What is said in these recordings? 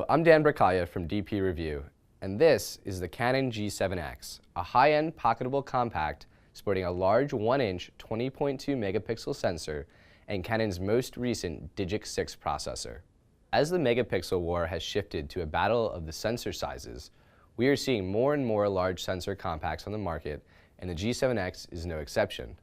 I'm Dan Bracaglia from DP Review, and this is the Canon G7 X, a high-end pocketable compact sporting a large 1-inch 20.2 megapixel sensor and Canon's most recent Digic 6 processor. As the megapixel war has shifted to a battle of the sensor sizes, we are seeing more and more large sensor compacts on the market, and the G7 X is no exception.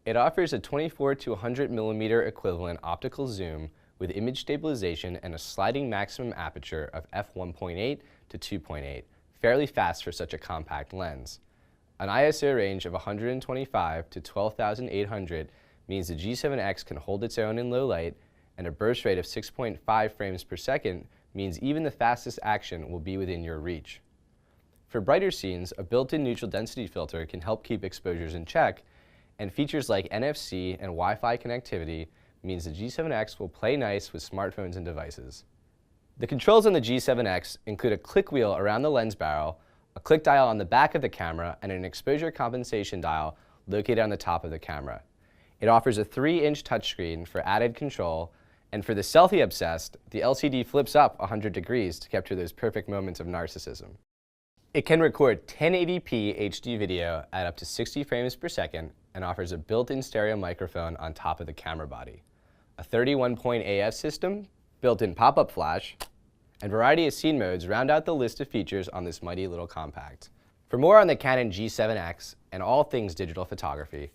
It offers a 24 to 100 millimeter equivalent optical zoom with image stabilization and a sliding maximum aperture of f1.8 to 2.8, fairly fast for such a compact lens. An ISO range of 125 to 12,800 means the G7 X can hold its own in low light, and a burst rate of 6.5 frames per second means even the fastest action will be within your reach. For brighter scenes, a built-in neutral density filter can help keep exposures in check, and features like NFC and Wi-Fi connectivity means the G7 X will play nice with smartphones and devices. The controls on the G7 X include a click wheel around the lens barrel, a click dial on the back of the camera, and an exposure compensation dial located on the top of the camera. It offers a 3-inch touchscreen for added control, and for the selfie obsessed, the LCD flips up 100 degrees to capture those perfect moments of narcissism. It can record 1080p HD video at up to 60 frames per second and offers a built-in stereo microphone on top of the camera body, a 31-point AF system, built-in pop-up flash, and variety of scene modes round out the list of features on this mighty little compact. For more on the Canon G7 X and all things digital photography,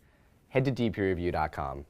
head to dpreview.com.